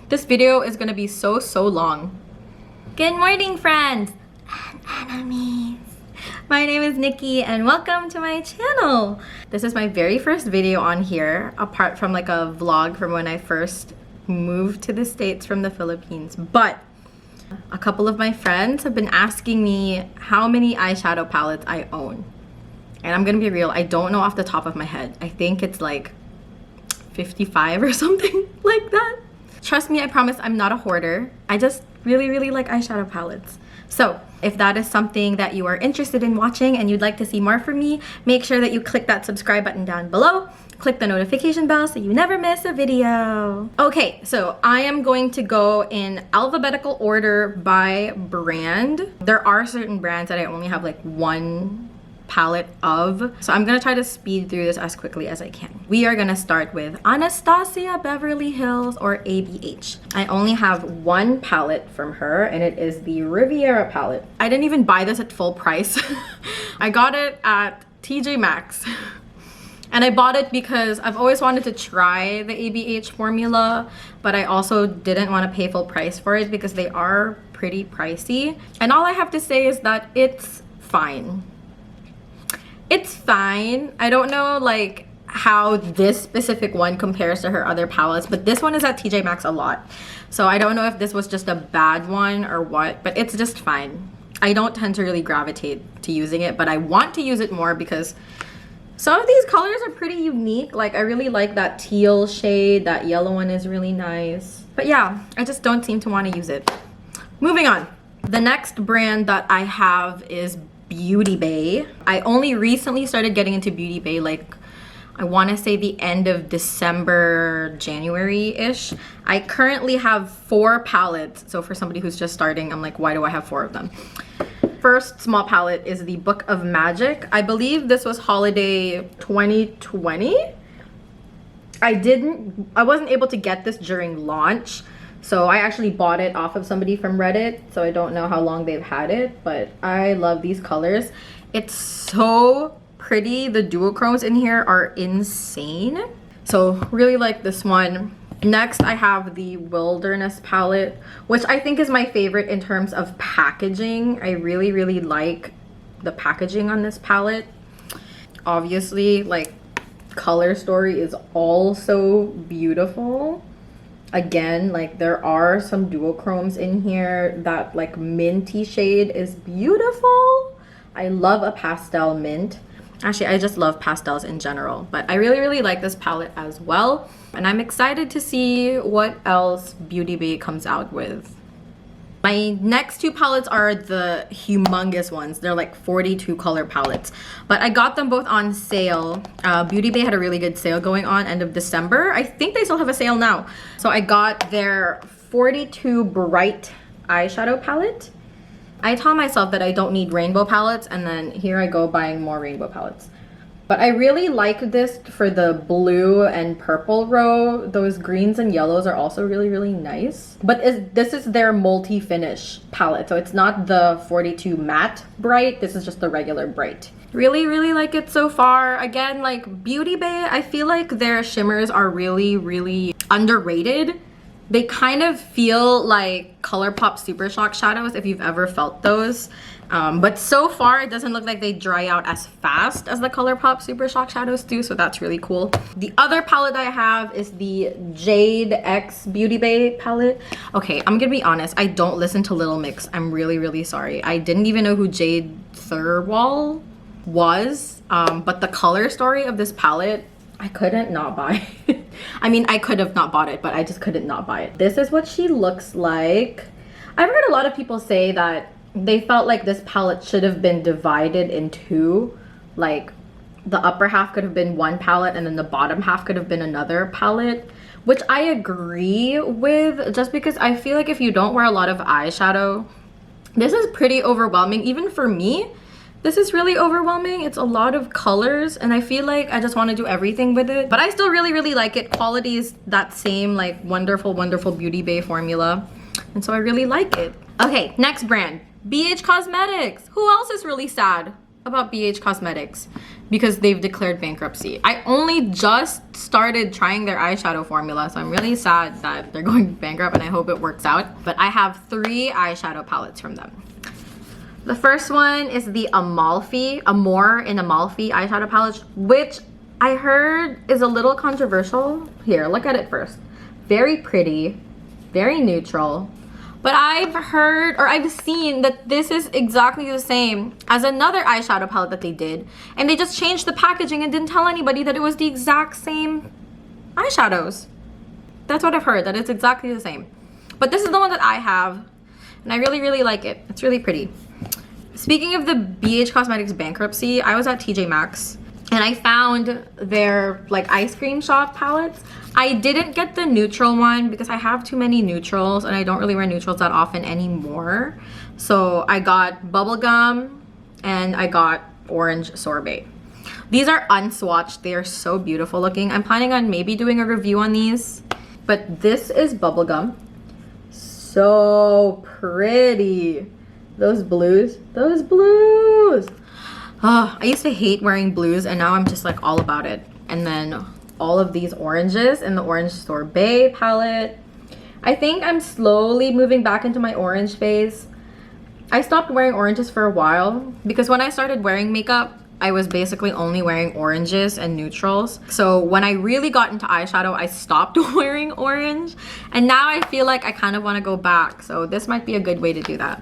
This video is gonna be so long. Good morning, friends and enemies. My name is Nikki and welcome to my channel. This is my very first video on here, apart from like a vlog from when I first moved to the States from the Philippines. But a couple of my friends have been asking me how many eyeshadow palettes I own. And I'm gonna be real, I don't know off the top of my head. I think it's like 55 or something like that. Trust me, I promise I'm not a hoarder. I just really like eyeshadow palettes. So if that is something that you are interested in watching and you'd like to see more from me, make sure that you click that subscribe button down below. Click the notification bell so you never miss a video. Okay, so I am going to go in alphabetical order by brand. There are certain brands that I only have like one palette of, so I'm gonna try to speed through this as quickly as I can. We are gonna start with Anastasia Beverly Hills, or ABH. I only have one palette from her and it is the Riviera palette. I didn't even buy this at full price. I got it at TJ Maxx. And I bought it because I've always wanted to try the ABH formula, but I also didn't want to pay full price for it because they are pretty pricey. And all I have to say is that it's fine. It's fine. I don't know like how this specific one compares to her other palettes, but this one is at TJ Maxx a lot. So I don't know if this was just a bad one or what, but it's just fine. I don't tend to really gravitate to using it, but I want to use it more because some of these colors are pretty unique. Like I really like that teal shade. That yellow one is really nice. But yeah, I just don't seem to want to use it. Moving on. The next brand that I have is Beauty Bay. I only recently started getting into Beauty Bay, like I want to say the end of December, January-ish. I currently have 4 palettes. So for somebody who's just starting, I'm like, why do I have 4 of them? First small palette is the Book of Magic. I believe this was holiday 2020. I wasn't able to get this during launch. So I actually bought it off of somebody from Reddit. So I don't know how long they've had it, but I love these colors. It's so pretty. The duochromes in here are insane. So really like this one. Next, I have the Wilderness palette, which I think is my favorite in terms of packaging. I really like the packaging on this palette. Obviously, like, color story is also beautiful. Again, like, there are some duochromes in here. That, like, minty shade is beautiful. I love a pastel mint. Actually, I just love pastels in general, but I really like this palette as well. And I'm excited to see what else Beauty Bay comes out with. My next 2 palettes are the humongous ones. They're like 42 color palettes, but I got them both on sale. Beauty Bay had a really good sale going on end of December. I think they still have a sale now. So I got their 42 Bright eyeshadow palette. I tell myself that I don't need rainbow palettes, and then here I go buying more rainbow palettes. But I really like this for the blue and purple row. Those greens and yellows are also really nice. But this is their multi-finish palette. So it's not the 42 matte Bright. This is just the regular Bright. Really like it so far. Again, like Beauty Bay, I feel like their shimmers are really underrated. They kind of feel like Colourpop Super Shock shadows, if you've ever felt those. But so far, it doesn't look like they dry out as fast as the Colourpop Super Shock shadows do, so that's really cool. The other palette I have is the Jade X Beauty Bay palette. Okay, I'm gonna be honest, I don't listen to Little Mix. I'm really sorry. I didn't even know who Jade Thirlwall was, but the color story of this palette, I couldn't not buy it. I mean, I could have not bought it, but I just couldn't not buy it. This is what she looks like. I've heard a lot of people say that they felt like this palette should have been divided in 2. Like, the upper half could have been one palette and then the bottom half could have been another palette, which I agree with, just because I feel like if you don't wear a lot of eyeshadow, this is pretty overwhelming. Even for me, this is really overwhelming. It's a lot of colors and I feel like I just want to do everything with it. But I still really like it. Quality is that same like wonderful Beauty Bay formula. And so I really like it. Okay, next brand. BH Cosmetics. Who else is really sad? about BH Cosmetics because they've declared bankruptcy. I only just started trying their eyeshadow formula, so I'm really sad that they're going bankrupt, and I hope it works out. But I have 3 eyeshadow palettes from them. The first one is the Amore in Amalfi eyeshadow palette, which I heard is a little controversial. Here, look at it first. Very pretty, very neutral. But I've heard, or I've seen that this is exactly the same as another eyeshadow palette that they did. And they just changed the packaging and didn't tell anybody that it was the exact same eyeshadows. That's what I've heard, that it's exactly the same. But this is the one that I have, and I really, really like it. It's really pretty. Speaking of the BH Cosmetics bankruptcy, I was at TJ Maxx and I found their like ice cream shop palettes. I didn't get the neutral one because I have too many neutrals and I don't really wear neutrals that often anymore. So I got bubblegum and I got orange sorbet. These are unswatched. They are so beautiful looking. I'm planning on maybe doing a review on these. But this is bubblegum. So pretty. Those blues. Those blues. Oh, I used to hate wearing blues and now I'm just like all about it. And then all of these oranges in the orange sorbet palette. I think I'm slowly moving back into my orange phase. I stopped wearing oranges for a while because when I started wearing makeup, I was basically only wearing oranges and neutrals. So when I really got into eyeshadow, I stopped wearing orange. And now I feel like I kind of want to go back. So this might be a good way to do that.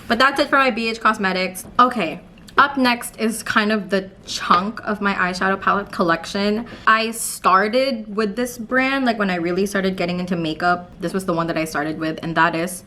But that's it for my BH Cosmetics. Okay. Up next is kind of the chunk of my eyeshadow palette collection. I started with this brand like when I really started getting into makeup. This was the one that I started with, and that is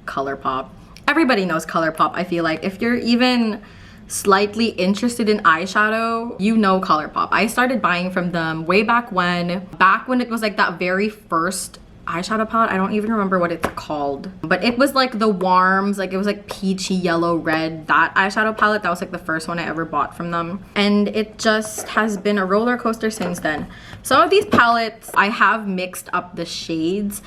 Colourpop. Everybody knows Colourpop, I feel like. If you're even slightly interested in eyeshadow, you know Colourpop. I started buying from them way back when it was like that very first eyeshadow palette. I don't even remember what it's called, but it was like the warms, like it was like peachy yellow red, that eyeshadow palette. That was like the first one I ever bought from them, and it just has been a roller coaster since then. Some of these palettes I have mixed up the shades.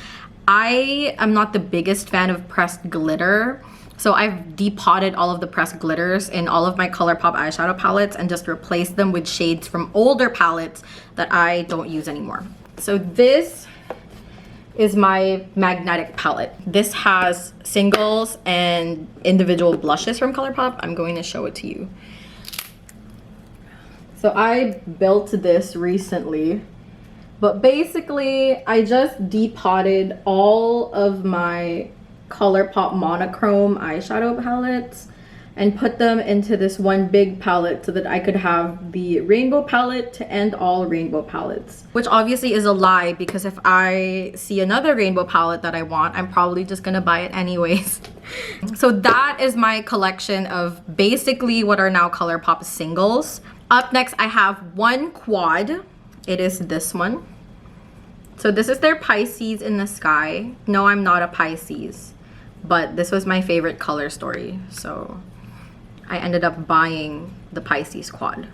I am not the biggest fan of pressed glitter, so I've depotted all of the pressed glitters in all of my Colourpop eyeshadow palettes and just replaced them with shades from older palettes that I don't use anymore. So this is my magnetic palette. This has singles and individual blushes from Colourpop. I'm going to show it to you. So I built this recently, but basically I just depotted all of my Colourpop monochrome eyeshadow palettes and put them into this one big palette so that I could have the rainbow palette to end all rainbow palettes. Which obviously is a lie because if I see another rainbow palette that I want, I'm probably just gonna buy it anyways. So that is my collection of basically what are now Colourpop singles. Up next, I have one quad. It is this one. So this is their Pisces in the Sky. No, I'm not a Pisces, but this was my favorite color story. So I ended up buying the Pisces quad.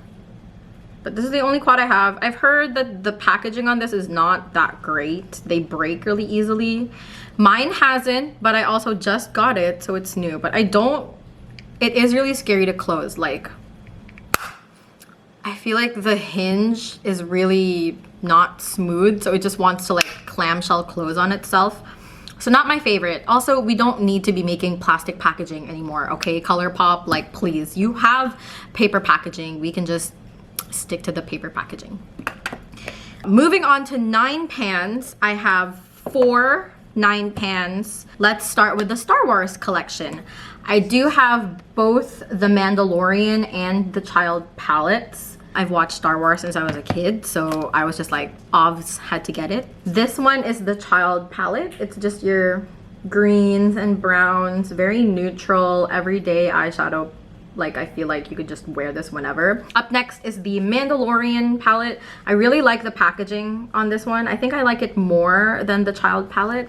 But this is the only quad I have. I've heard that the packaging on this is not that great. They break really easily. Mine hasn't, but I also just got it, so it's new. But it is really scary to close. Like, I feel like the hinge is really not smooth, so it just wants to like clamshell close on itself. So not my favorite. Also, we don't need to be making plastic packaging anymore, okay? Colourpop, like, please. You have paper packaging. We can just stick to the paper packaging. Moving on to 9 pans. I have 4 9 pans. Let's start with the Star Wars collection. I do have both the Mandalorian and the Child palettes. I've watched Star Wars since I was a kid, so I was just like, obvs, had to get it. This one is the Child palette. It's just your greens and browns, very neutral, everyday eyeshadow. Like, I feel like you could just wear this whenever. Up next is the Mandalorian palette. I really like the packaging on this one. I think I like it more than the Child palette.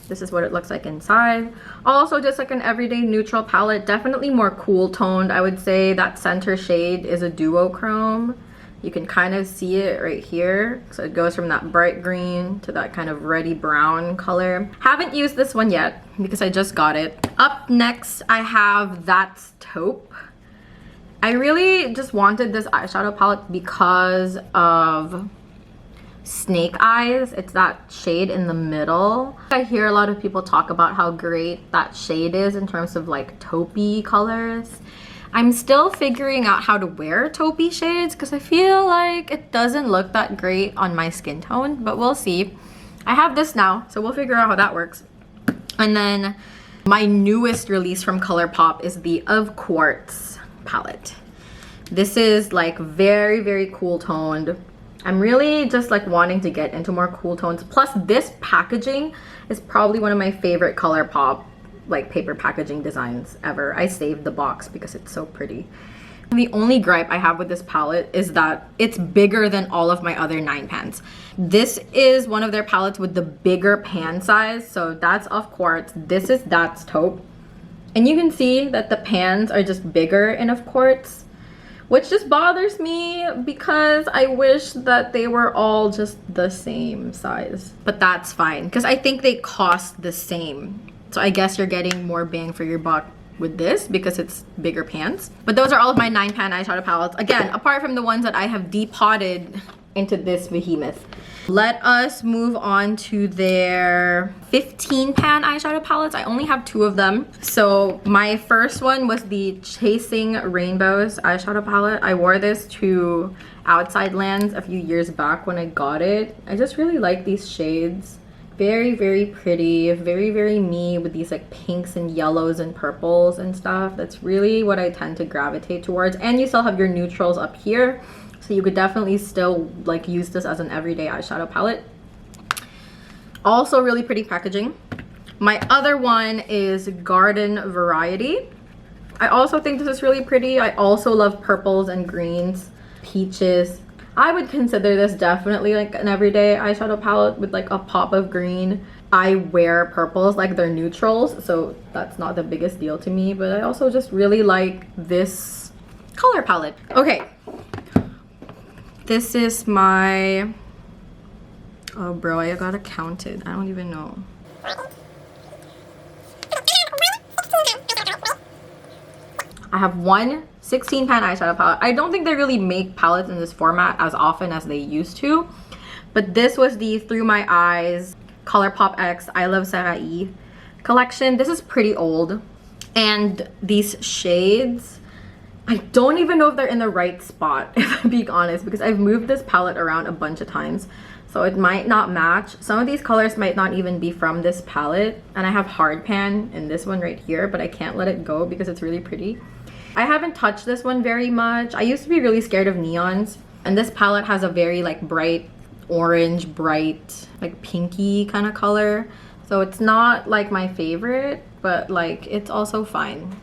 This is what it looks like inside. Also just like an everyday neutral palette, definitely more cool toned. I would say that center shade is a duochrome. You can kind of see it right here. So it goes from that bright green to that kind of reddy brown color. Haven't used this one yet because I just got it. Up next, I have That's Taupe. I really just wanted this eyeshadow palette because of Snake Eyes. It's that shade in the middle. I hear a lot of people talk about how great that shade is in terms of like taupey colors. I'm still figuring out how to wear taupey shades because I feel like it doesn't look that great on my skin tone, but we'll see. I have this now, so we'll figure out how that works. And then my newest release from Colourpop is the Of Quartz palette. This is like very, very cool toned. I'm really just like wanting to get into more cool tones. Plus this packaging is probably one of my favorite Colourpop like paper packaging designs ever. I saved the box because it's so pretty. The only gripe I have with this palette is that it's bigger than all of my other 9 pans. This is one of their palettes with the bigger pan size. So that's Of Quartz. This is That's Taupe. And you can see that the pans are just bigger in Of Quartz, which just bothers me because I wish that they were all just the same size. But that's fine because I think they cost the same. So I guess you're getting more bang for your buck with this because it's bigger pans. But those are all of my 9 pan eyeshadow palettes. Again, apart from the ones that I have depotted into this behemoth. Let us move on to their 15 pan eyeshadow palettes. I only have 2 of them. So my first one was the Chasing Rainbows eyeshadow palette. I wore this to Outside Lands a few years back when I got it. I just really like these shades. Very, very pretty, very, very me with these like pinks and yellows and purples and stuff. That's really what I tend to gravitate towards. And you still have your neutrals up here. So you could definitely still like use this as an everyday eyeshadow palette. Also really pretty packaging. My other one is Garden Variety. I also think this is really pretty. I also love purples and greens, peaches. I would consider this definitely like an everyday eyeshadow palette with like a pop of green. I wear purples like they're neutrals, so that's not the biggest deal to me, but I also just really like this color palette. Okay, this is my, oh bro, I gotta count it. I don't even know. I have one 16 pan eyeshadow palette. I don't think they really make palettes in this format as often as they used to, but this was the Through My Eyes Colourpop X I Love Sarai collection. This is pretty old, and these shades, I don't even know if they're in the right spot, if I'm being honest, because I've moved this palette around a bunch of times, so it might not match. Some of these colors might not even be from this palette, and I have hard pan in this one right here, but I can't let it go because it's really pretty. I haven't touched this one very much. I used to be really scared of neons, and this palette has a very like bright orange, bright like pinky kind of color. So it's not like my favorite, but like it's also fine.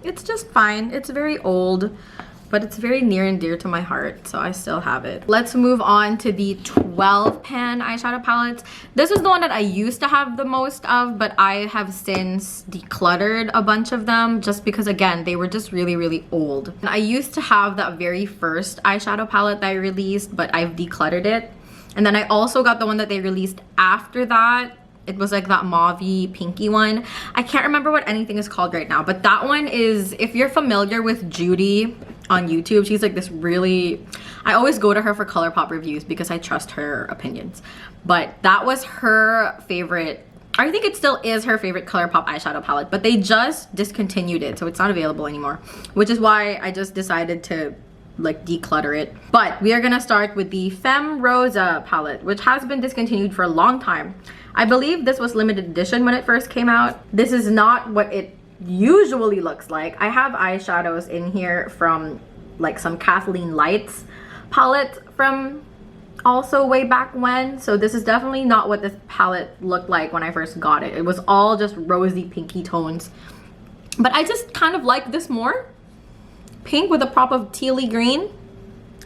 It's just fine. It's very old, but it's very near and dear to my heart, so I still have it. Let's move on to the 12 pan eyeshadow palettes. This was the one that I used to have the most of, but I have since decluttered a bunch of them just because, again, they were just really, really old. And I used to have that very first eyeshadow palette that I released, but I've decluttered it. And then I also got the one that they released after that. It was like that mauve-y pinky one. I can't remember what anything is called right now, but that one is, if you're familiar with Judy on YouTube, she's like this really, I always go to her for Colourpop reviews because I trust her opinions. But that was her favorite, I think it still is her favorite Colourpop eyeshadow palette, but they just discontinued it, so it's not available anymore, which is why I just decided to like declutter it. But we are gonna start with the Femme Rosa palette, which has been discontinued for a long time. I believe this was limited edition when it first came out. This is not what it usually looks like. I have eyeshadows in here from like some Kathleen Lights palette from also way back when. So this is definitely not what this palette looked like when I first got it. It was all just rosy pinky tones. But I just kind of like this more. Pink with a pop of tealy green.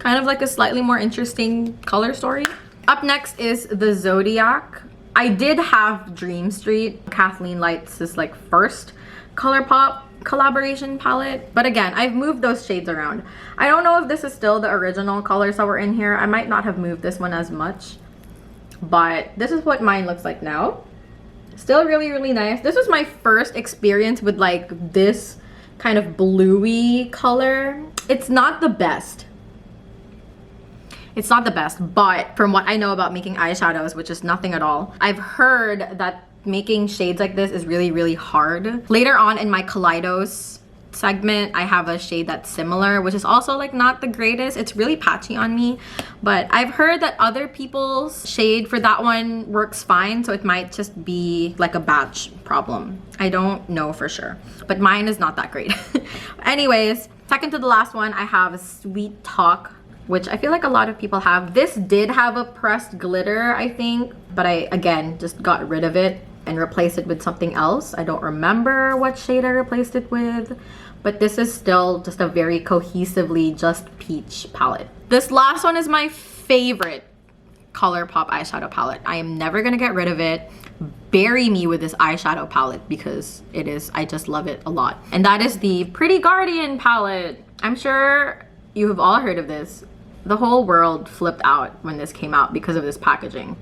Kind of like a slightly more interesting color story. Up next is the Zodiac. I did have Dream Street, Kathleen Lights' like first Colourpop collaboration palette, but again, I've moved those shades around. I don't know if this is still the original colors that were in here. I might not have moved this one as much, but this is what mine looks like now. Still really, really nice. This was my first experience with like this kind of bluey color. It's not the best. It's not the best, but from what I know about making eyeshadows, which is nothing at all, I've heard that making shades like this is really, really hard. Later on in my Kaleidos segment, I have a shade that's similar, which is also like not the greatest. It's really patchy on me, but I've heard that other people's shade for that one works fine, so it might just be like a batch problem. I don't know for sure, but mine is not that great. Anyways, second to the last one, I have a Sweet Talk, which I feel like a lot of people have. This did have a pressed glitter, I think, but I, again, just got rid of it and replaced it with something else. I don't remember what shade I replaced it with, but this is still just a very cohesively just peach palette. This last one is my favorite Colourpop eyeshadow palette. I am never gonna get rid of it. Bury me with this eyeshadow palette because it is, I just love it a lot. And that is the Pretty Guardian palette. I'm sure you have all heard of this. The whole world flipped out when this came out because of this packaging.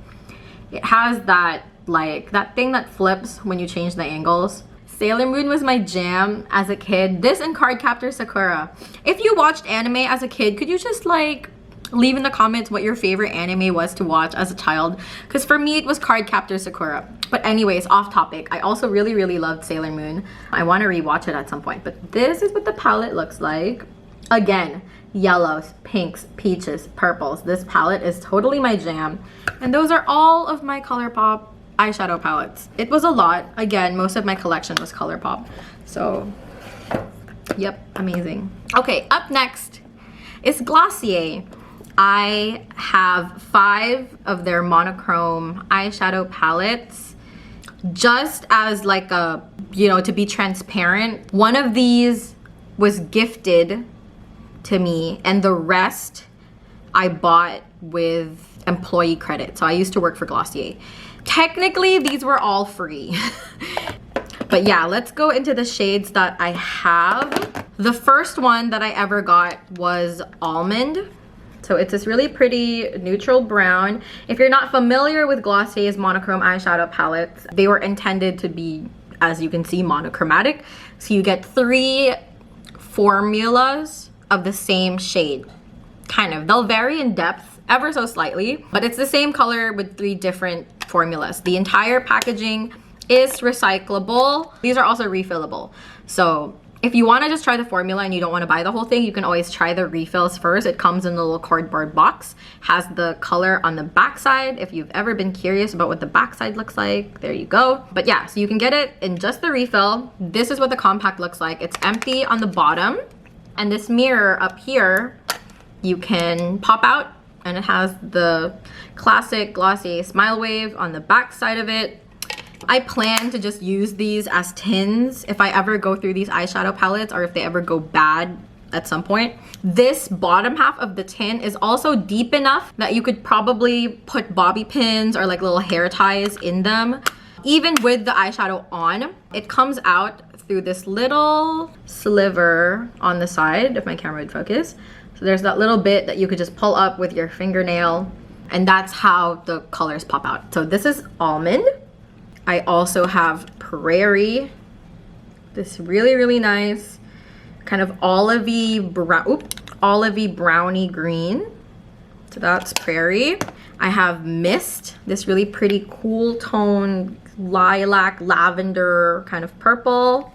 It has that, like, that thing that flips when you change the angles. Sailor Moon was my jam as a kid. This and Cardcaptor Sakura. If you watched anime as a kid, could you just like leave in the comments what your favorite anime was to watch as a child? Because for me, it was Cardcaptor Sakura. But anyways, off topic. I also really, really loved Sailor Moon. I want to rewatch it at some point. But this is what the palette looks like. Again, yellows, pinks, peaches, purples. This palette is totally my jam. And those are all of my Colourpop eyeshadow palettes. It was a lot. Again, most of my collection was Colourpop. So, yep, amazing. Okay, up next is Glossier. I have 5 of their monochrome eyeshadow palettes. Just as like a, you know, to be transparent, one of these was gifted to me and the rest I bought with employee credit. So I used to work for Glossier. Technically, these were all free. But yeah, let's go into the shades that I have. The first one that I ever got was Almond. So it's this really pretty neutral brown. If you're not familiar with Glossier's monochrome eyeshadow palettes, they were intended to be, as you can see, monochromatic. So you get 3 formulas of the same shade. Kind of. They'll vary in depth ever so slightly, but it's the same color with 3 different formulas. The entire packaging is recyclable. These are also refillable. So if you want to just try the formula and you don't want to buy the whole thing, you can always try the refills first. It comes in a little cardboard box, has the color on the back side. If you've ever been curious about what the back side looks like, there you go. But yeah, so you can get it in just the refill. This is what the compact looks like. It's empty on the bottom, and this mirror up here you can pop out, and it has the classic Glossier Smile Wave on the back side of it. I plan to just use these as tins if I ever go through these eyeshadow palettes or if they ever go bad at some point. This bottom half of the tin is also deep enough that you could probably put bobby pins or like little hair ties in them. Even with the eyeshadow on, it comes out through this little sliver on the side, if my camera would focus. So there's that little bit that you could just pull up with your fingernail, and that's how the colors pop out. So this is Almond. I also have Prairie. This really, really nice kind of olivey brown, olivey browny green. So that's Prairie. I have Mist, this really pretty cool tone, lilac, lavender kind of purple.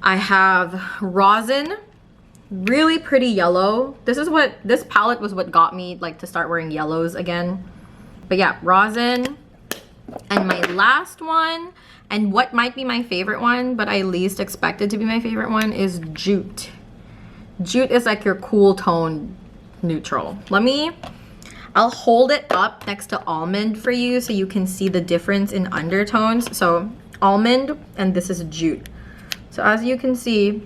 I have Rosin, really pretty yellow. This palette was what got me like to start wearing yellows again. But yeah, Rosin. And my last one, and what might be my favorite one, but I least expected to be my favorite one, is Jute. Jute is like your cool tone neutral. I'll hold it up next to Almond for you so you can see the difference in undertones. So Almond, and this is Jute. So as you can see,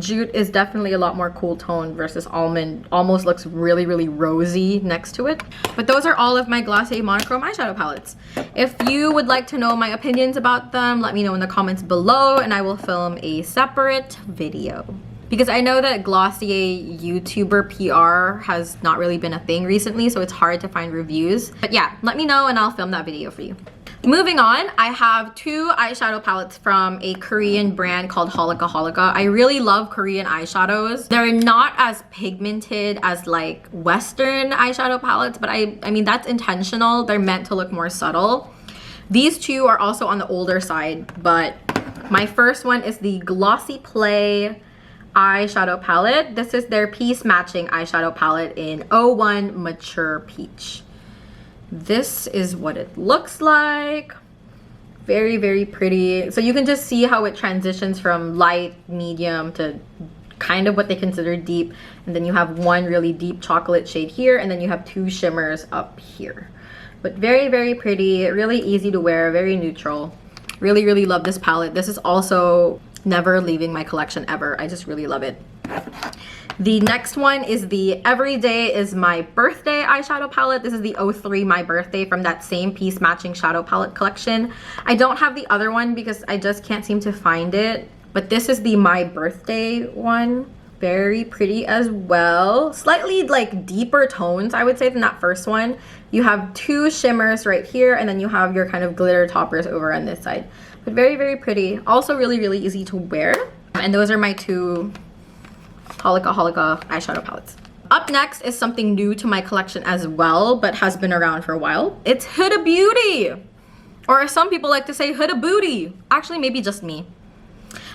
Jute is definitely a lot more cool tone versus Almond almost looks really, really rosy next to it. But those are all of my Glossier monochrome eyeshadow palettes. If you would like to know my opinions about them, let me know in the comments below and I will film a separate video. Because I know that Glossier YouTuber PR has not really been a thing recently, so it's hard to find reviews. But yeah, let me know and I'll film that video for you. Moving on, I have two eyeshadow palettes from a Korean brand called Holika Holika. I really love Korean eyeshadows. They're not as pigmented as like Western eyeshadow palettes, but I mean, that's intentional. They're meant to look more subtle. These two are also on the older side, but my first one is the Glossy Play eyeshadow palette. This is their piece matching eyeshadow palette in 01 Mature Peach. This is what it looks like. Very, very pretty. So you can just see how it transitions from light, medium to kind of what they consider deep. And then you have one really deep chocolate shade here, and then you have two shimmers up here. But very, very pretty, really easy to wear, very neutral. Really, really love this palette. This is also never leaving my collection ever. I just really love it. The next one is the Everyday is My Birthday eyeshadow palette. This is the 03 My Birthday from that same piece matching shadow palette collection. I don't have the other one because I just can't seem to find it. But this is the My Birthday one. Very pretty as well. Slightly like deeper tones, I would say, than that first one. You have two shimmers right here, and then you have your kind of glitter toppers over on this side. But very, very pretty. Also really, really easy to wear. And those are my two Holika Holika eyeshadow palettes. Up next is something new to my collection as well, but has been around for a while. It's Huda Beauty, or as some people like to say, Huda Booty. Actually, maybe just me.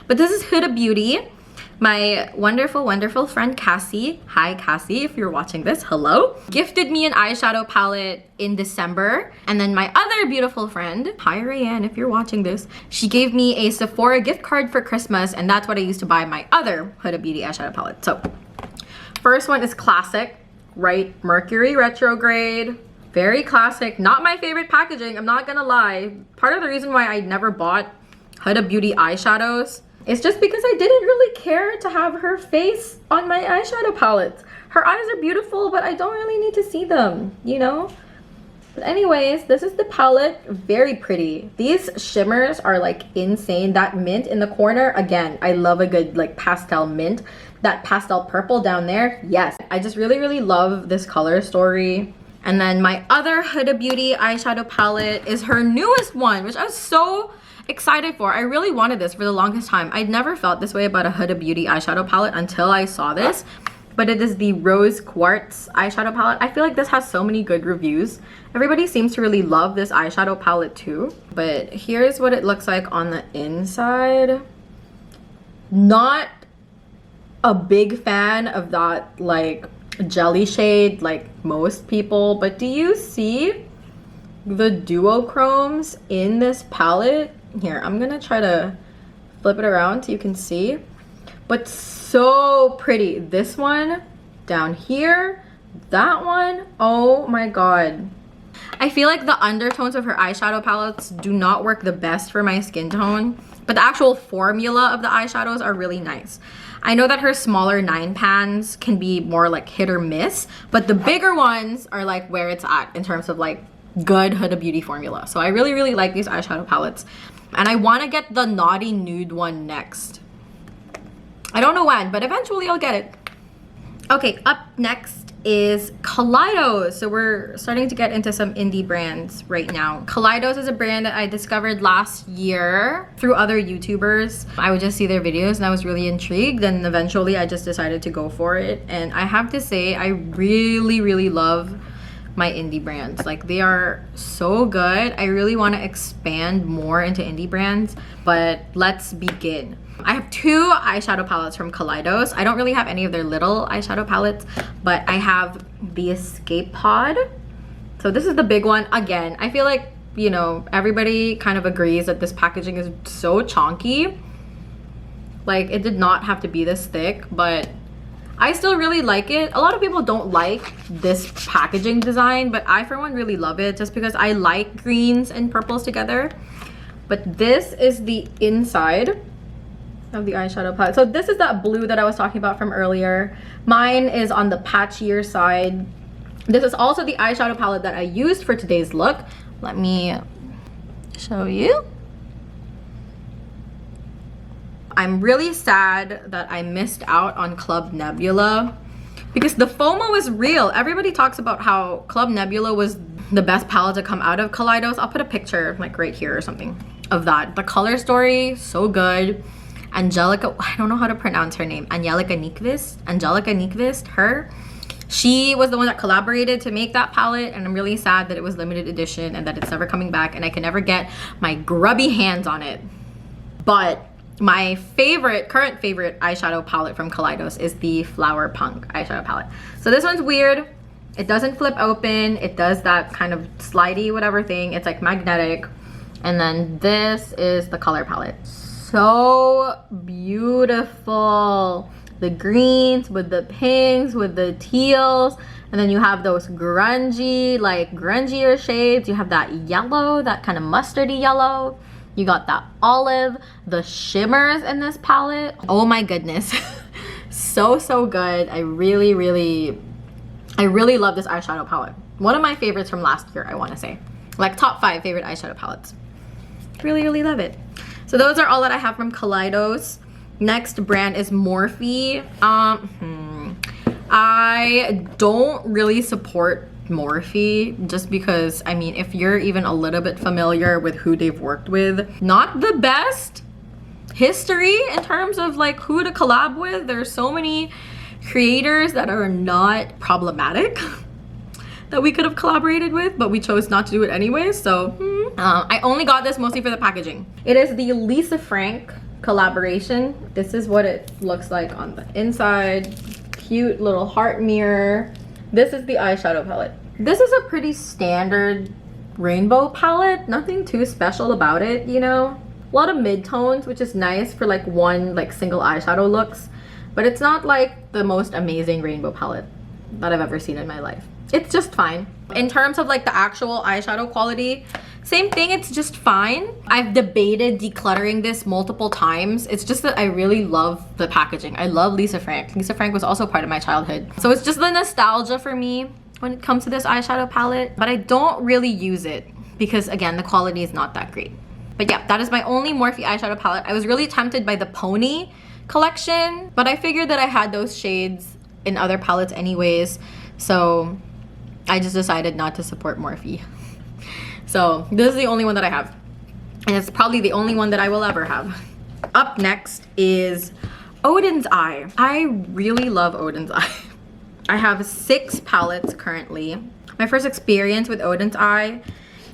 But this is Huda Beauty. My wonderful, wonderful friend Cassie, hi Cassie, if you're watching this, hello, gifted me an eyeshadow palette in December. And then my other beautiful friend, hi Rayanne, if you're watching this, she gave me a Sephora gift card for Christmas, and that's what I used to buy my other Huda Beauty eyeshadow palette. So first one is classic, right? Mercury retrograde, very classic. Not my favorite packaging, I'm not gonna lie. Part of the reason why I never bought Huda Beauty eyeshadows, it's just because I didn't really care to have her face on my eyeshadow palettes. Her eyes are beautiful, but I don't really need to see them, you know? But anyways, this is the palette. Very pretty. These shimmers are like insane. That mint in the corner, again, I love a good like pastel mint. That pastel purple down there, yes. I just really, really love this color story. And then my other Huda Beauty eyeshadow palette is her newest one, which I was so excited for. I really wanted this for the longest time. I'd never felt this way about a Huda Beauty eyeshadow palette until I saw this. But it is the Rose Quartz eyeshadow palette. I feel like this has so many good reviews. Everybody seems to really love this eyeshadow palette too. But here's what it looks like on the inside. Not a big fan of that like jelly shade like most people, but do you see the duochromes in this palette? Here, I'm gonna try to flip it around so you can see. But so pretty. This one down here, that one, oh my god. I feel like the undertones of her eyeshadow palettes do not work the best for my skin tone, but the actual formula of the eyeshadows are really nice. I know that her smaller 9 pans can be more like hit or miss, but the bigger ones are like where it's at in terms of like good Huda Beauty formula. So I really, really like these eyeshadow palettes. And I want to get the Naughty Nude one next. I don't know when, but eventually I'll get it. Okay, up next is Kaleidos. So we're starting to get into some indie brands right now. Kaleidos is a brand that I discovered last year through other YouTubers. I would just see their videos and I was really intrigued, and eventually I just decided to go for it. And I have to say, I really, really love my indie brands. Like, they are so good. I really want to expand more into indie brands, but let's begin. I have two eyeshadow palettes from Kaleidos. I don't really have any of their little eyeshadow palettes, but I have the Escape Pod. So this is the big one. Again, I feel like, you know, everybody kind of agrees that this packaging is so chonky. Like, it did not have to be this thick, but I still really like it. A lot of people don't like this packaging design, but I for one really love it just because I like greens and purples together. But this is the inside of the eyeshadow palette. So this is that blue that I was talking about from earlier. Mine is on the patchier side. This is also the eyeshadow palette that I used for today's look. Let me show you. I'm really sad that I missed out on Club Nebula because the FOMO is real. Everybody talks about how Club Nebula was the best palette to come out of Kaleidos. I'll put a picture like right here or something of that. The color story, so good. Angelica, I don't know how to pronounce her name. Angelica Nyqvist, her. She was the one that collaborated to make that palette, and I'm really sad that it was limited edition and that it's never coming back and I can never get my grubby hands on it. But my current favorite eyeshadow palette from Kaleidos is the Flower Punk eyeshadow palette. So this one's weird. It doesn't flip open. It does that kind of slidey whatever thing. It's like magnetic. And then this is the color palette. So beautiful. The greens with the pinks with the teals, and then you have those grungier shades. You have that yellow, that kind of mustardy yellow. You got that olive, the shimmers in this palette. Oh my goodness. So good. I really love this eyeshadow palette. One of my favorites from last year, I want to say. Like top 5 favorite eyeshadow palettes. Really love it. So those are all that I have from Kaleidos. Next brand is Morphe. I don't really support Morphe just because, I mean, if you're even a little bit familiar with who they've worked with, not the best history in terms of like who to collab with. There's so many creators that are not problematic that we could have collaborated with, but we chose not to do it anyway. So I only got this mostly for the packaging. It is the Lisa Frank collaboration. This is what it looks like on the inside. Cute little heart mirror. This is the eyeshadow palette. This is a pretty standard rainbow palette. Nothing too special about it, you know. A lot of mid-tones, which is nice for like one like single eyeshadow looks, but it's not like the most amazing rainbow palette that I've ever seen in my life. It's just fine. In terms of like the actual eyeshadow quality, same thing, it's just fine. I've debated decluttering this multiple times. It's just that I really love the packaging. I love Lisa Frank. Lisa Frank was also part of my childhood. So it's just the nostalgia for me when it comes to this eyeshadow palette. But I don't really use it because, again, the quality is not that great. But yeah, that is my only Morphe eyeshadow palette. I was really tempted by the Pony collection, but I figured that I had those shades in other palettes anyways. So I just decided not to support Morphe. So this is the only one that I have, and it's probably the only one that I will ever have. Up next is Oden's Eye. I really love Oden's Eye. I have 6 palettes currently. My first experience with Oden's Eye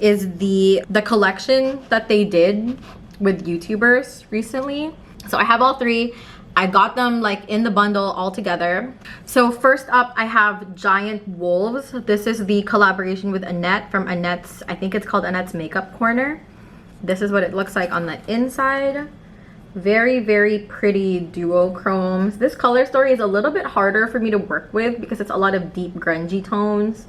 is the collection that they did with YouTubers recently. So I have all 3. I got them like in the bundle all together. So first up, I have Giant Wolves. This is the collaboration with Annette from Annette's, I think it's called Annette's Makeup Corner. This is what it looks like on the inside. Very pretty duochromes. This color story is a little bit harder for me to work with because it's a lot of deep grungy tones.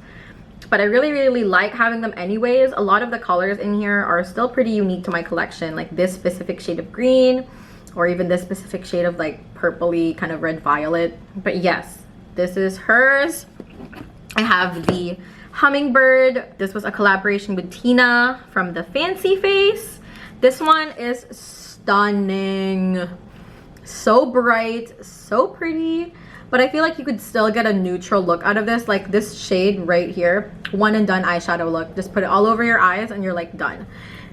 But I really like having them anyways. A lot of the colors in here are still pretty unique to my collection, like this specific shade of green, or even this specific shade of like purpley kind of red violet. But yes, this is hers. I have the Hummingbird. This was a collaboration with Tina from the Fancy Face. This one is stunning. So bright, so pretty. But I feel like you could still get a neutral look out of this. Like this shade right here, one and done eyeshadow look. Just put it all over your eyes and you're like done.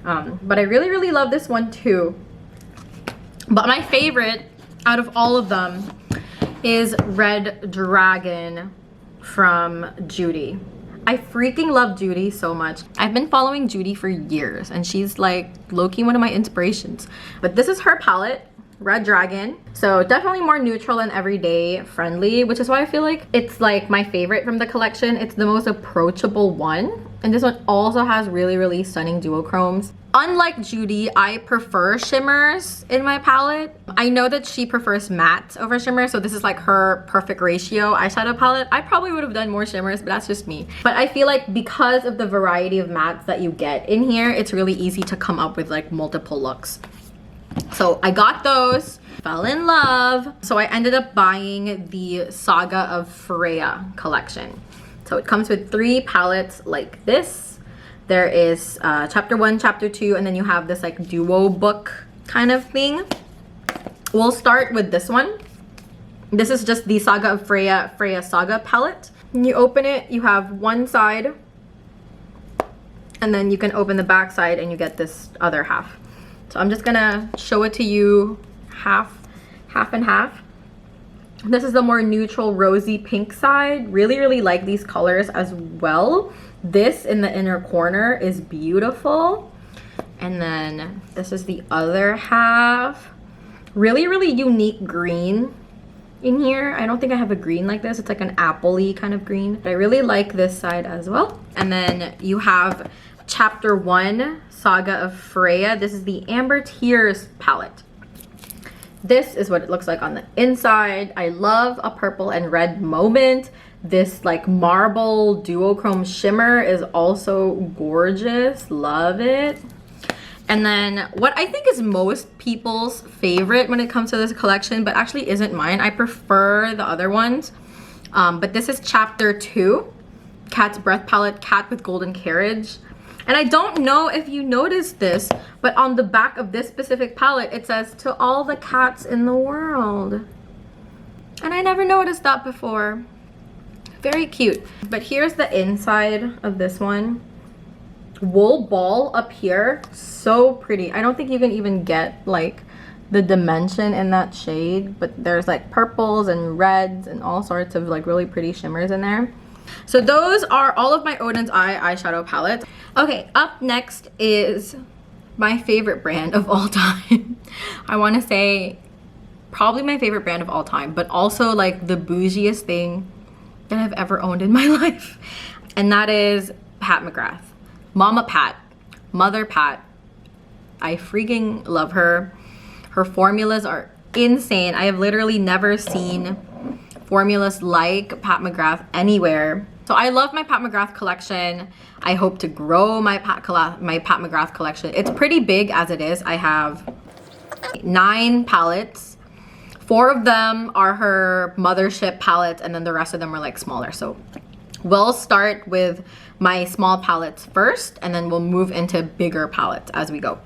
But I really love this one too. But my favorite out of all of them is Red Dragon from Judy. I freaking love Judy so much. I've been following Judy for years and she's like low-key one of my inspirations. But this is her palette, Red Dragon. So definitely more neutral and everyday friendly, which is why I feel like it's like my favorite from the collection. It's the most approachable one. And this one also has really stunning duochromes. Unlike Judy, I prefer shimmers in my palette. I know that she prefers mattes over shimmers, so this is like her perfect ratio eyeshadow palette. I probably would have done more shimmers, but that's just me. But I feel like because of the variety of mattes that you get in here, it's really easy to come up with like multiple looks. So I got those, fell in love. So I ended up buying the Saga of Freya collection. So it comes with 3 palettes like this. There is chapter 1, chapter 2, and then you have this like duo book kind of thing. We'll start with this one. This is just the Saga of Freya Saga palette. When you open it, you have one side And then you can open the back side and you get this other half. So I'm just gonna show it to you half and half. This is the more neutral rosy pink side. Really like these colors as well. This in the inner corner is beautiful. And then this is the other half. Really unique green in here. I don't think I have a green like this. It's like an apple-y kind of green. But I really like this side as well. And then you have Chapter 1, Saga of Freya. This is the Amber Tears palette. This is what it looks like on the inside. I love a purple and red moment. This like marble duochrome shimmer is also gorgeous. Love it. And then what I think is most people's favorite when it comes to this collection, but actually isn't mine. I prefer the other ones. But this is Chapter 2, Cat's Breath palette, Cat with Golden Carriage. And I don't know if you noticed this, but on the back of this specific palette, it says, "To all the cats in the world." And I never noticed that before. Very cute. But here's the inside of this one. Wool ball up here. So pretty. I don't think you can even get like the dimension in that shade, but there's like purples and reds and all sorts of like really pretty shimmers in there. So those are all of my Oden's eyeshadow palettes. Okay, up next is my favorite brand of all time. I want to say probably my favorite brand of all time, but also like the bougiest thing that I've ever owned in my life. And that is Pat McGrath. Mama Pat, Mother Pat. I freaking love her. Her formulas are insane. I have literally never seen formulas like Pat McGrath anywhere. So I love my Pat McGrath collection. I hope to grow my Pat McGrath collection. It's pretty big as it is. I have 9 palettes. 4 of them are her mothership palettes, and then the rest of them are like smaller. So we'll start with my small palettes first, and then we'll move into bigger palettes as we go.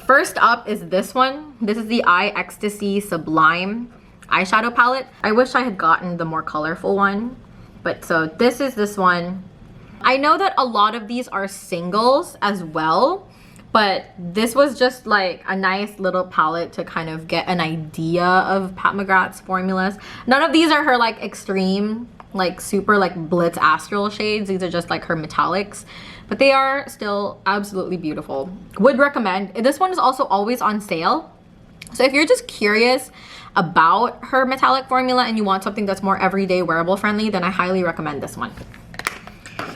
First up is this one. This is the Eye Ecstasy Sublime eyeshadow palette. I wish I had gotten the more colorful one, but so this is this one. I know that a lot of these are singles as well, but this was just like a nice little palette to kind of get an idea of Pat McGrath's formulas. None of these are her like extreme, like super like blitz astral shades. These are just like her metallics, but they are still absolutely beautiful. Would recommend. This one is also always on sale. So if you're just curious about her metallic formula and you want something that's more everyday wearable friendly, then I highly recommend this one.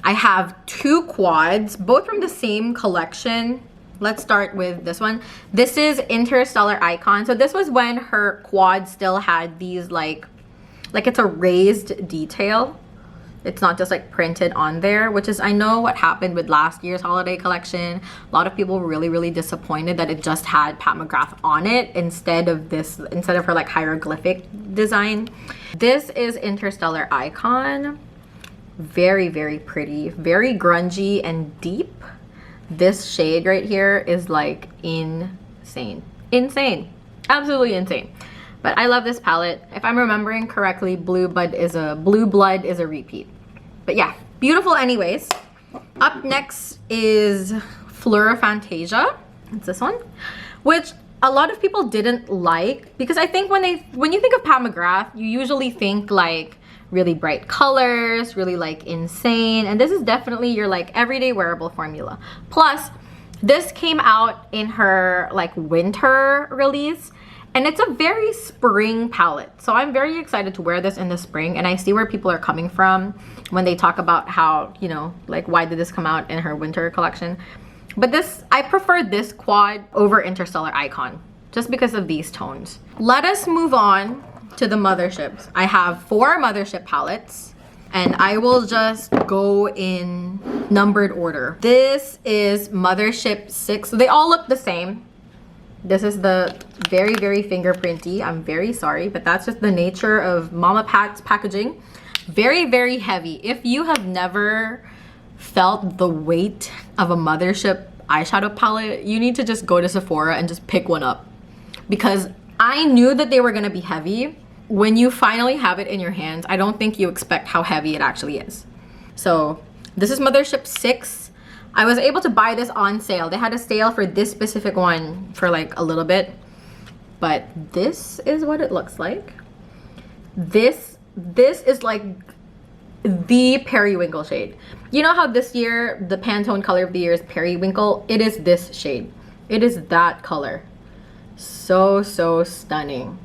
I have 2 quads, both from the same collection. Let's start with this one. This is Interstellar Icon. So this was when her quad still had these like it's a raised detail. It's not just like printed on there, which is, I know what happened with last year's holiday collection. A lot of people were really disappointed that it just had Pat McGrath on it instead of her like hieroglyphic design. This is Interstellar Icon. Very pretty, very grungy and deep. This shade right here is like insane, absolutely insane. But I love this palette. If I'm remembering correctly, Blue Blood is a repeat. But yeah, beautiful anyways. Up next is Fleur Fantasia. It's this one, which a lot of people didn't like, because I think when you think of Pat McGrath, you usually think like really bright colors, really like insane. And this is definitely your like everyday wearable formula. Plus, this came out in her like winter release. And it's a very spring palette. So I'm very excited to wear this in the spring. And I see where people are coming from when they talk about how, you know, like why did this come out in her winter collection. But I prefer this quad over Interstellar Icon just because of these tones. Let us move on to the motherships. I have 4 mothership palettes, and I will just go in numbered order. This is Mothership 6. So they all look the same. This is the very fingerprinty. I'm very sorry, but that's just the nature of Mama Pat's packaging. Very heavy. If you have never felt the weight of a Mothership eyeshadow palette, you need to just go to Sephora and just pick one up, because I knew that they were gonna be heavy. When you finally have it in your hands, I don't think you expect how heavy it actually is. So this is Mothership 6. I was able to buy this on sale. They had a sale for this specific one for like a little bit. But this is what it looks like. This is like the periwinkle shade. You know how this year the Pantone color of the year is periwinkle? It is this shade. It is that color. So stunning.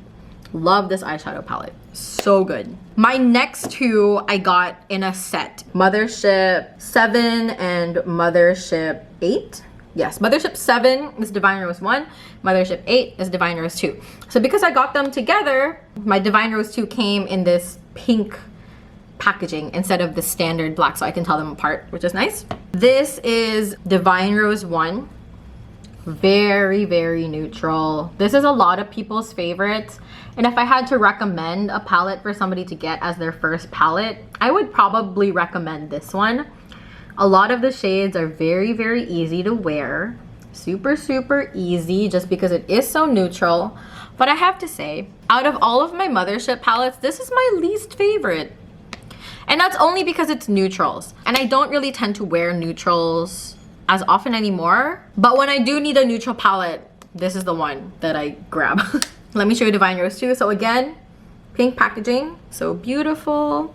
Love this eyeshadow palette. So good. My next two I got in a set. Mothership 7 and Mothership 8. Yes, Mothership 7 is Divine Rose 1. Mothership 8 is Divine Rose 2. So because I got them together, my Divine Rose 2 came in this pink packaging instead of the standard black, so I can tell them apart, which is nice. This is Divine Rose 1. Very neutral. This is a lot of people's favorites. And if I had to recommend a palette for somebody to get as their first palette, I would probably recommend this one. A lot of the shades are very easy to wear. Super easy just because it is so neutral. But I have to say, out of all of my Mothership palettes, this is my least favorite. And that's only because it's neutrals. And I don't really tend to wear neutrals as often anymore. But when I do need a neutral palette, this is the one that I grab. Let me show you Divine Rose 2. So again, pink packaging, so beautiful.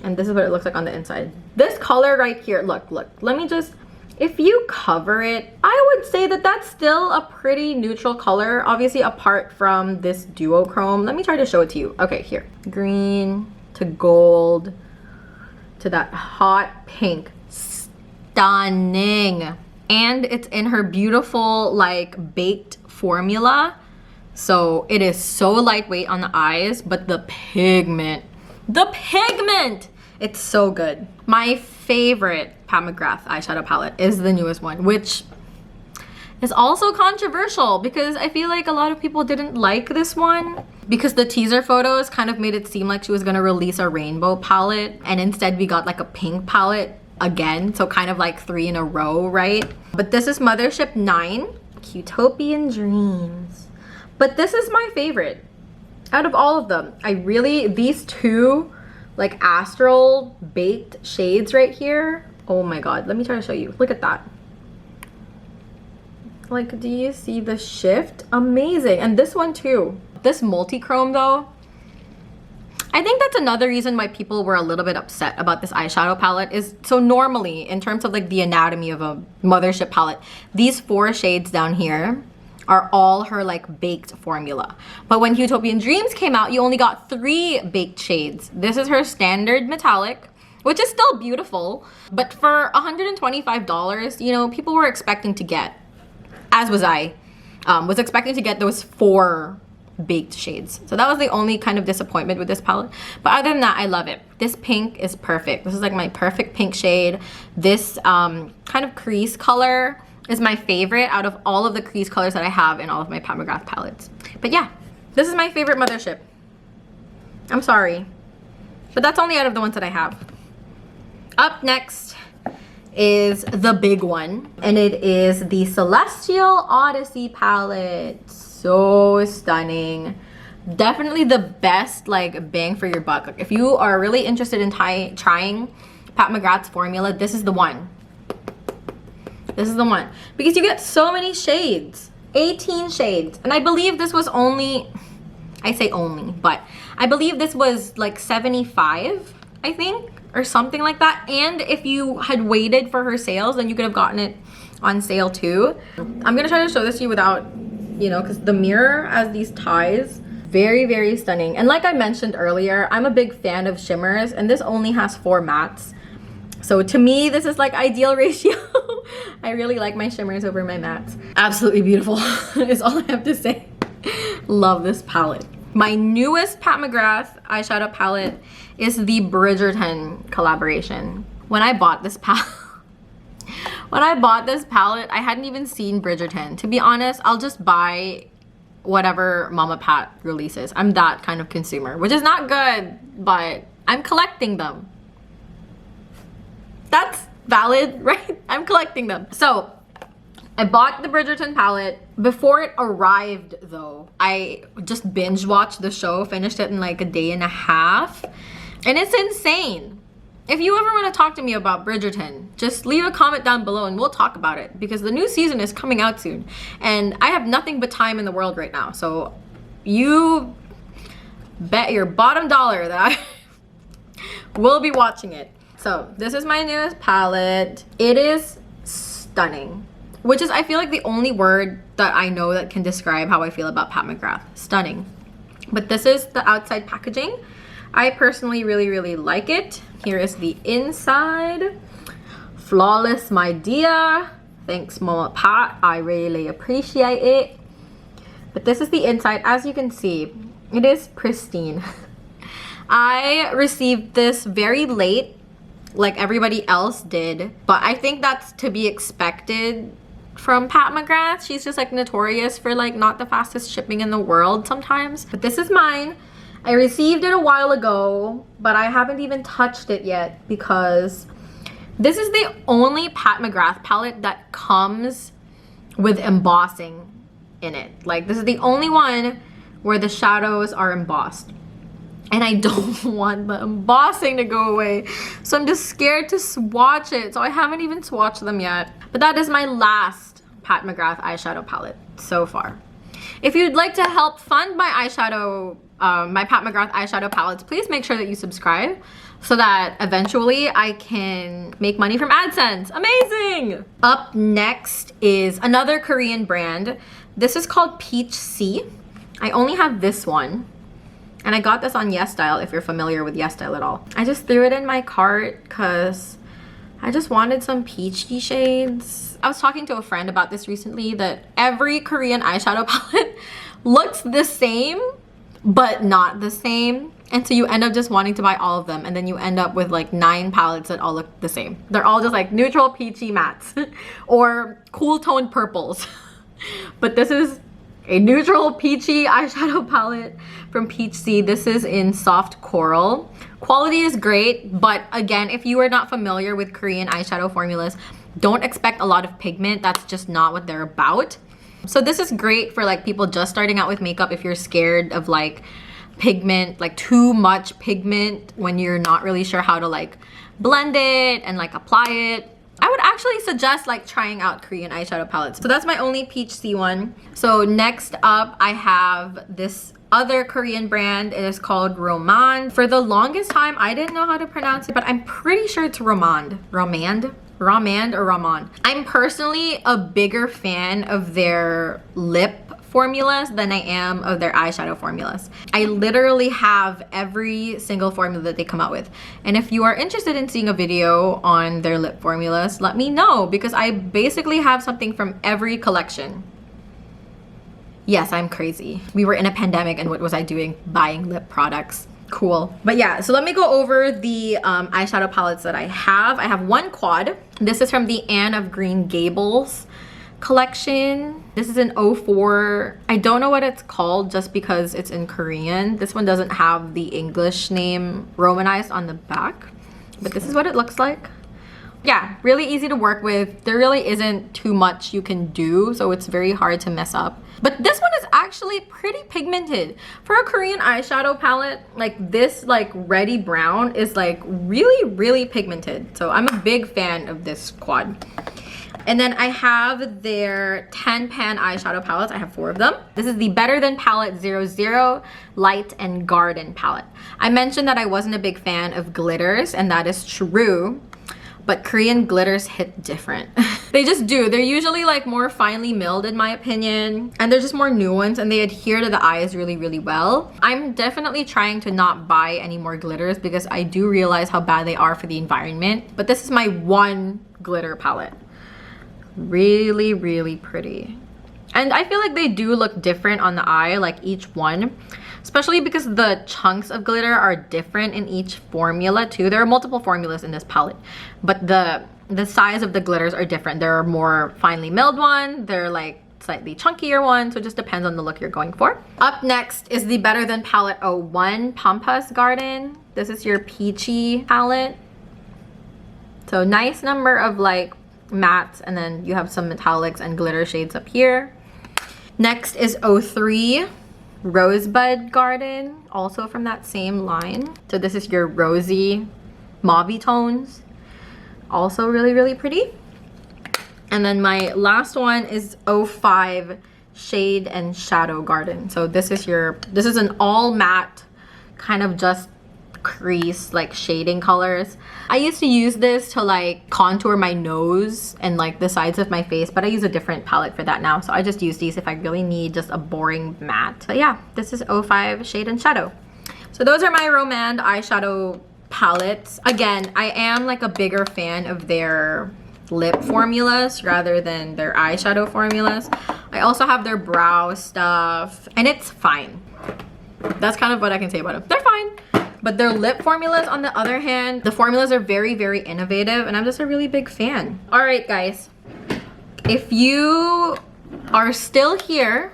And this is what it looks like on the inside. This color right here, look, let me just, if you cover it, I would say that that's still a pretty neutral color, obviously apart from this duochrome. Let me try to show it to you. Okay, here. Green to gold to that hot pink. Stunning. And it's in her beautiful, like, baked formula. So it is so lightweight on the eyes, but the pigment, it's so good. My favorite Pat McGrath eyeshadow palette is the newest one, which is also controversial because I feel like a lot of people didn't like this one because the teaser photos kind of made it seem like she was gonna release a rainbow palette, and instead we got like a pink palette again, so kind of like 3 in a row, right? But this is Mothership 9, Utopian Dreams. But this is my favorite out of all of them. These two like astral baked shades right here, oh my god, let me try to show you. Look at that. Like, do you see the shift? Amazing. And this one too. This multi-chrome though, I think that's another reason why people were a little bit upset about this eyeshadow palette is, so normally in terms of like the anatomy of a Mothership palette, these 4 shades down here are all her like baked formula. But when Utopian Dreams came out, you only got 3 baked shades. This is her standard metallic, which is still beautiful, but for $125, you know, people were expecting to get, as was I, was expecting to get those 4 baked shades. So that was the only kind of disappointment with this palette. But other than that, I love it. This pink is perfect. This is like my perfect pink shade. This kind of crease color is my favorite out of all of the crease colors that I have in all of my Pat McGrath palettes. But yeah, this is my favorite Mothership. I'm sorry, but that's only out of the ones that I have. Up next is the big one, and it is the Celestial Odyssey palette. So stunning. Definitely the best like bang for your buck. Like, if you are really interested in trying Pat McGrath's formula, this is the one. This is the one. Because you get so many shades. 18 shades. And I believe this was only, I say only, but I believe this was like 75, I think, or something like that. And if you had waited for her sales, then you could have gotten it on sale too. I'm gonna try to show this to you without, you know, because the mirror as these ties, very stunning. And like I mentioned earlier, I'm a big fan of shimmers, and this only has 4 mattes. So to me, this is like ideal ratio. I really like my shimmers over my mattes. Absolutely beautiful is all I have to say. Love this palette. My newest Pat McGrath eyeshadow palette is the Bridgerton collaboration. When I bought this palette, I hadn't even seen Bridgerton. To be honest, I'll just buy whatever Mama Pat releases. I'm that kind of consumer, which is not good, but I'm collecting them. That's valid, right? I'm collecting them. So I bought the Bridgerton palette. Before it arrived though, I just binge watched the show, finished it in like a day and a half. And it's insane. if you ever want to talk to me about Bridgerton, just leave a comment down below and we'll talk about it, because the new season is coming out soon and I have nothing but time in the world right now. So you bet your bottom dollar that I will be watching it. So this is my newest palette. It is stunning, which is, I feel like, the only word that I know that can describe how I feel about Pat McGrath. Stunning. But this is the outside packaging. I personally really like it. Here is the inside. Flawless, my dear. Thanks, Mama Pat. I really appreciate it. But this is the inside. As you can see, it is pristine. I received this very late, like everybody else did, but I think that's to be expected from Pat McGrath. She's just like notorious for like not the fastest shipping in the world sometimes. But this is mine. I received it a while ago, but I haven't even touched it yet because this is the only Pat McGrath palette that comes with embossing in it. Like, this is the only one where the shadows are embossed. And I don't want the embossing to go away. So I'm just scared to swatch it. So I haven't even swatched them yet. But that is my last Pat McGrath eyeshadow palette so far. If you'd like to help fund my eyeshadow, my Pat McGrath eyeshadow palettes, please make sure that you subscribe so that eventually I can make money from AdSense. Amazing! Up next is another Korean brand. This is called Peach Sea. I only have this one. And I got this on YesStyle, if you're familiar with YesStyle at all. I just threw it in my cart because I just wanted some peachy shades. I was talking to a friend about this recently, that every Korean eyeshadow palette looks the same, but not the same. And so you end up just wanting to buy all of them, and then you end up with like 9 palettes that all look the same. They're all just like neutral peachy mattes or cool toned purples. But this is a neutral peachy eyeshadow palette from Peach Sea. This is in soft coral. Quality is great, but again, if you are not familiar with Korean eyeshadow formulas, don't expect a lot of pigment. That's just not what they're about. So this is great for like people just starting out with makeup if you're scared of like pigment, like too much pigment when you're not really sure how to like blend it and like apply it. I would actually suggest like trying out Korean eyeshadow palettes. So that's my only Peach Sea one. So next up, I have this other Korean brand. It is called Rom&nd. For the longest time, I didn't know how to pronounce it, but I'm pretty sure it's Rom&nd. Rom&nd? Rom&nd or Rom&nd. I'm personally a bigger fan of their lip formulas than I am of their eyeshadow formulas. I literally have every single formula that they come out with. And if you are interested in seeing a video on their lip formulas, let me know, because I basically have something from every collection. Yes, I'm crazy. We were in a pandemic, and what was I doing? Buying lip products. Cool. But yeah, so let me go over the eyeshadow palettes that I have. I have one quad. This is from the Anne of Green Gables collection. This is an 04. I don't know what it's called just because it's in Korean. This one doesn't have the English name romanized on the back, but this is what it looks like. Yeah, really easy to work with. There really isn't too much you can do, so it's very hard to mess up. But this one is actually pretty pigmented. For a Korean eyeshadow palette, like this like reddy brown is like really pigmented. So I'm a big fan of this quad. And then I have their 10 pan eyeshadow palettes. I have 4 of them. This is the Better Than Palette 00 Light and Garden palette. I mentioned that I wasn't a big fan of glitters, and that is true. But Korean glitters hit different. They just do. They're usually like more finely milled in my opinion. And they're just more nuanced, and they adhere to the eyes really well. I'm definitely trying to not buy any more glitters because I do realize how bad they are for the environment. But this is my one glitter palette. Really pretty. And I feel like they do look different on the eye, like each one. Especially because the chunks of glitter are different in each formula too. There are multiple formulas in this palette, but the size of the glitters are different. There are more finely milled ones, they're like slightly chunkier ones, so it just depends on the look you're going for. Up next is the Better Than Palette 01 Pampas Garden. This is your peachy palette. So nice number of like mattes, and then you have some metallics and glitter shades up here. Next is 03 Rosebud Garden, also from that same line. So this is your rosy mauve tones. Also really, really pretty. And then my last one is 05 Shade and Shadow Garden. So this is an all matte kind of just crease like shading colors. I used to use this to like contour my nose and like the sides of my face, but I use a different palette for that now. So I just use these if I really need just a boring matte. But yeah, this is 05 Shade and Shadow. So those are my Rom&nd eyeshadow palettes. Again, I am like a bigger fan of their lip formulas rather than their eyeshadow formulas. I also have their brow stuff and it's fine. That's kind of what I can say about them. They're fine. But their lip formulas, on the other hand, the formulas are very, very innovative and I'm just a really big fan. All right, guys. If you are still here,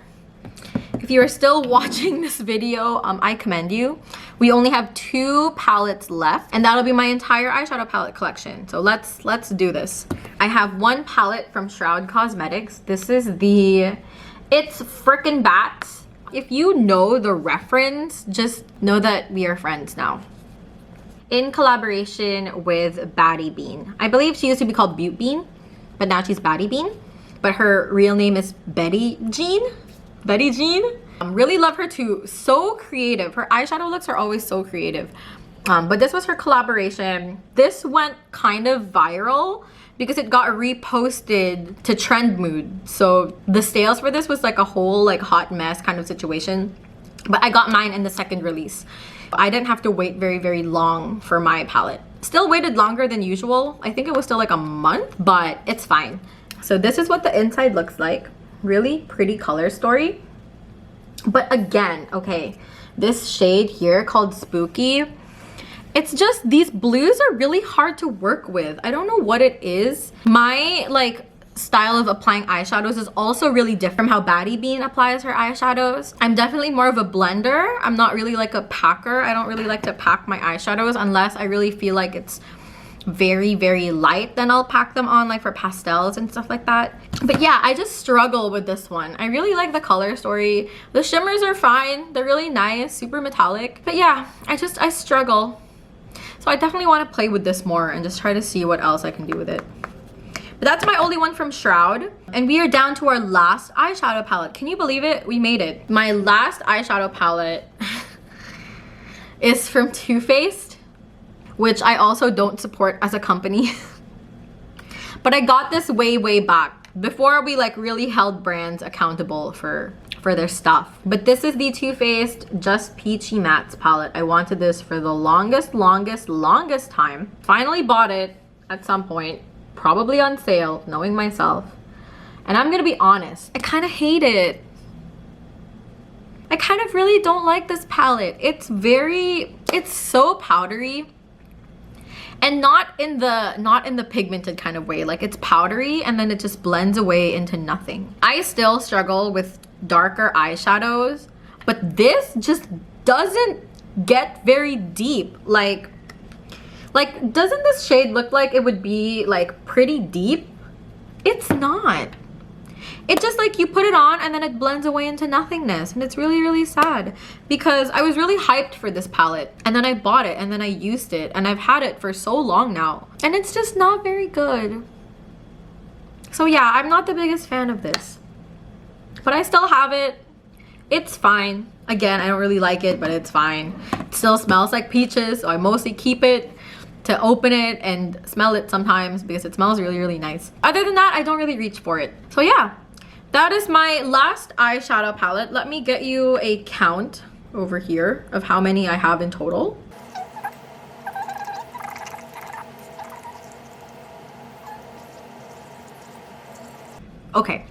if you are still watching this video, I commend you. We only have 2 palettes left and that'll be my entire eyeshadow palette collection. So let's do this. I have 1 palette from Shroud Cosmetics. This is it's frickin' Bats. If you know the reference, just know that we are friends now. In collaboration with Batty Bean. I believe she used to be called Butte Bean, but now she's Batty Bean. But her real name is Betty Jean. Betty Jean. Really love her too. So creative. Her eyeshadow looks are always so creative. But this was her collaboration. This went kind of viral because it got reposted to Trend Mood. So the sales for this was like a whole like hot mess kind of situation. But I got mine in the second release. I didn't have to wait very, very long for my palette. Still waited longer than usual. I think it was still like a month, but it's fine. So this is what the inside looks like. Really pretty color story. But again, okay, this shade here called Spooky, it's just these blues are really hard to work with. I don't know what it is. My like style of applying eyeshadows is also really different from how Batty Bean applies her eyeshadows. I'm definitely more of a blender. I'm not really like a packer. I don't really like to pack my eyeshadows unless I really feel like it's very, very light. Then I'll pack them on like for pastels and stuff like that. But yeah, I just struggle with this one. I really like the color story. The shimmers are fine. They're really nice, super metallic. But yeah, I struggle. So I definitely want to play with this more and just try to see what else I can do with it. But that's my only one from Shroud. And we are down to our last eyeshadow palette. Can you believe it? We made it. My last eyeshadow palette is from Too Faced, which I also don't support as a company. But I got this way, way back before we like really held brands accountable for their stuff. But this is the Too Faced Just Peachy Mattes palette. I wanted this for the longest time. Finally bought it at some point, probably on sale, knowing myself. And I'm gonna be honest, I kind of hate it. I kind of really don't like this palette. It's so powdery. And not in the pigmented kind of way. Like it's powdery and then it just blends away into nothing. I still struggle with darker eyeshadows, but this just doesn't get very deep. Like doesn't this shade look like it would be like pretty deep? It's not. It's just like you put it on and then it blends away into nothingness, and it's really, really sad because I was really hyped for this palette and then I bought it and then I used it and I've had it for so long now and it's just not very good. So yeah, I'm not the biggest fan of this, but I still have it. It's fine. Again, I don't really like it, but it's fine. It still smells like peaches, so I mostly keep it to open it and smell it sometimes because it smells really, really nice. Other than that, I don't really reach for it. So yeah, that is my last eyeshadow palette. Let me get you a count over here of how many I have in total. Okay,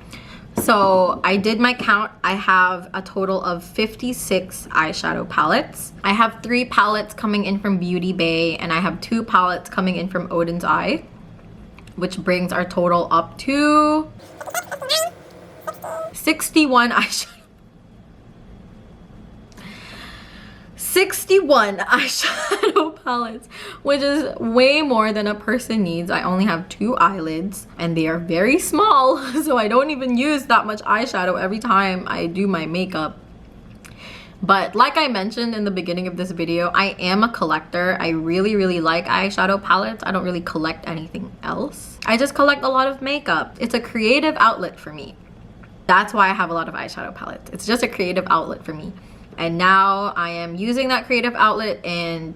so I did my count. I have a total of 56 eyeshadow palettes. I have 3 palettes coming in from Beauty Bay and I have 2 palettes coming in from Oden's Eye, which brings our total up to 61 eyeshadow. 61 eyeshadow palettes, which is way more than a person needs. I only have 2 eyelids and they are very small, so I don't even use that much eyeshadow every time I do my makeup. But like I mentioned in the beginning of this video, I am a collector. I really like eyeshadow palettes. I don't really collect anything else. I just collect a lot of makeup. It's a creative outlet for me. That's why I have a lot of eyeshadow palettes. It's just a creative outlet for me. And now I am using that creative outlet and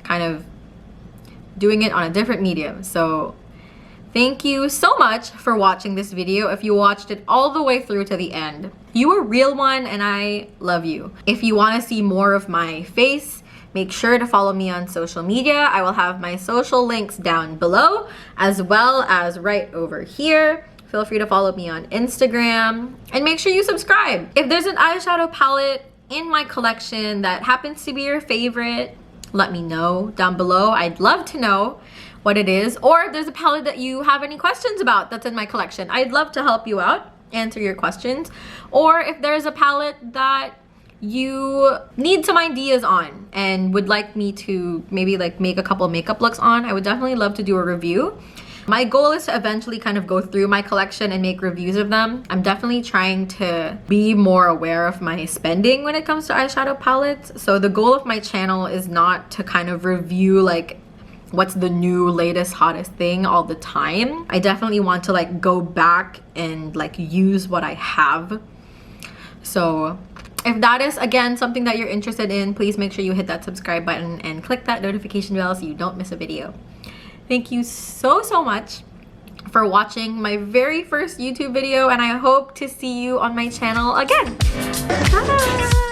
kind of doing it on a different medium. So thank you so much for watching this video. If you watched it all the way through to the end, you a real one and I love you. If you want to see more of my face, make sure to follow me on social media. I will have my social links down below as well as right over here. Feel free to follow me on Instagram and make sure you subscribe. If there's an eyeshadow palette in my collection that happens to be your favorite, let me know down below. I'd love to know what it is. Or if there's a palette that you have any questions about that's in my collection, I'd love to help you out, answer your questions. Or if there's a palette that you need some ideas on and would like me to maybe like make a couple makeup looks on, I would definitely love to do a review. My goal is to eventually kind of go through my collection and make reviews of them. I'm definitely trying to be more aware of my spending when it comes to eyeshadow palettes. So the goal of my channel is not to kind of review like what's the new latest hottest thing all the time. I definitely want to like go back and like use what I have. So if that is again something that you're interested in, please make sure you hit that subscribe button and click that notification bell so you don't miss a video. Thank you so much for watching my very first YouTube video, and I hope to see you on my channel again. Bye!